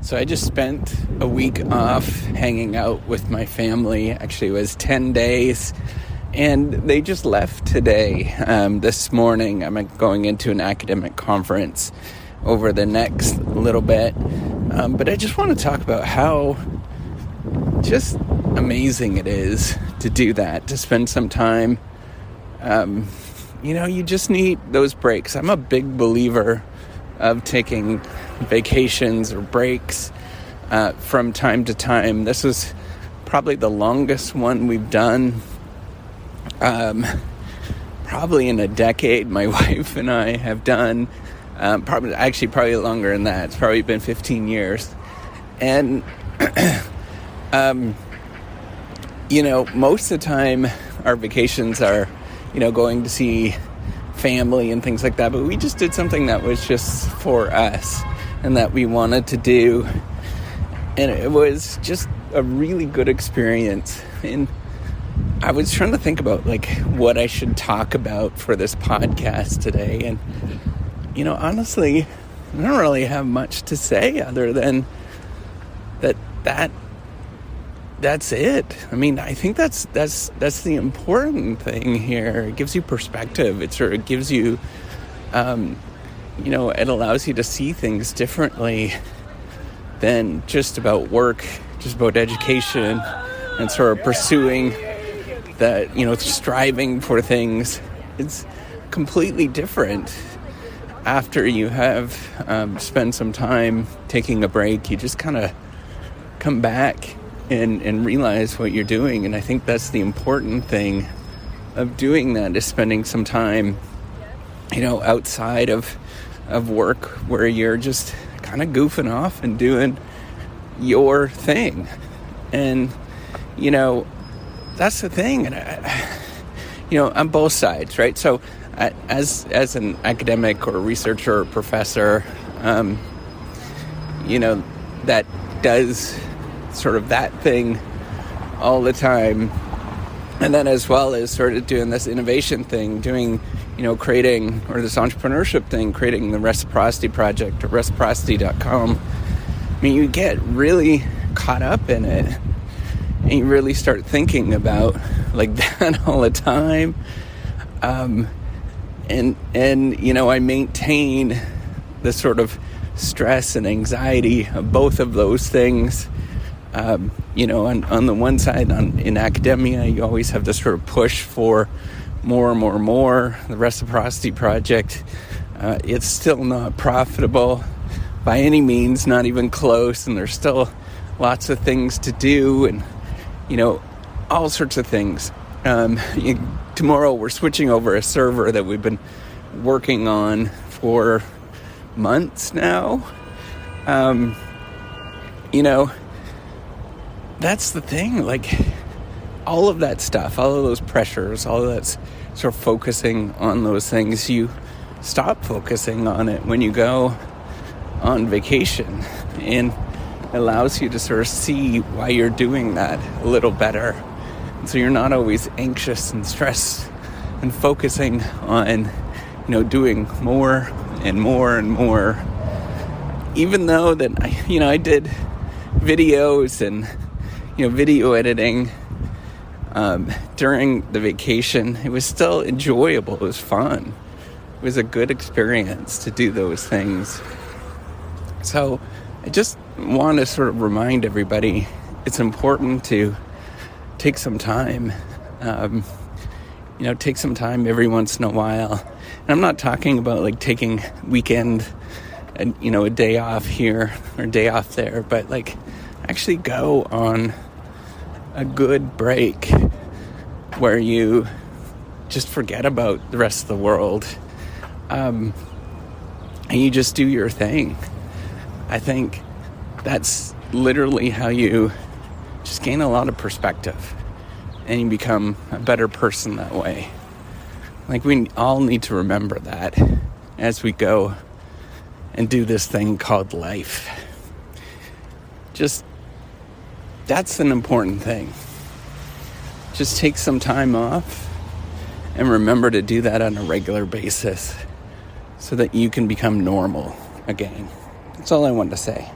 So I just spent a week off hanging out with my family. Actually, it was 10 days. And they just left today. This morning, I'm going into an academic conference over the next little bit. But I just want to talk about how just amazing it is to do that, to spend some time. You just need those breaks. I'm a big believer of taking vacations or breaks from time to time. This was probably the longest one we've done. Probably in a decade, my wife and I have done. Probably longer than that. It's probably been 15 years. And, most of the time our vacations are, going to see family and things like that. But we just did something that was just for us and that we wanted to do. And it was just a really good experience. And I was trying to think about what I should talk about for this podcast today. And, honestly, I don't really have much to say other than that's it. I mean, I think that's the important thing here. It gives you perspective. It sort of gives you, it allows you to see things differently than just about work, just about education and sort of pursuing that, striving for things. It's completely different after you have spent some time taking a break. You just kind of come back and realize what you're doing. And I think that's the important thing of doing that, is spending some time, outside of work, where you're just kind of goofing off and doing your thing. And, that's the thing. And, on both sides, right? So as an academic or researcher or professor, that does sort of that thing all the time. And then as well as sort of doing this innovation thing, creating, or this entrepreneurship thing, creating the Reciprocity Project or reciprocity.com. I mean, you get really caught up in it and you really start thinking about that all the time. And I maintain the sort of stress and anxiety of both of those things. On the one side, in academia, you always have this sort of push for more. The Reciprocity Project, it's still not profitable by any means, not even close, and there's still lots of things to do, and all sorts of things. Tomorrow we're switching over a server that we've been working on for months now. That's the thing, all of that stuff, all of those pressures, all of that's sort of focusing on those things. You stop focusing on it when you go on vacation, and it allows you to sort of see why you're doing that a little better. And so you're not always anxious and stressed and focusing on, doing more and more and more. Even though that, I did videos and, video editing during the vacation, it was still enjoyable. It was fun. It was a good experience to do those things. So I just want to sort of remind everybody it's important to take some time, take some time every once in a while. And I'm not talking about taking weekend and, a day off here or a day off there, but actually go on a good break where you just forget about the rest of the world, and you just do your thing. I think that's literally how you just gain a lot of perspective and you become a better person that way. We all need to remember that as we go and do this thing called life. That's an important thing. Just take some time off and remember to do that on a regular basis so that you can become normal again. That's all I wanted to say.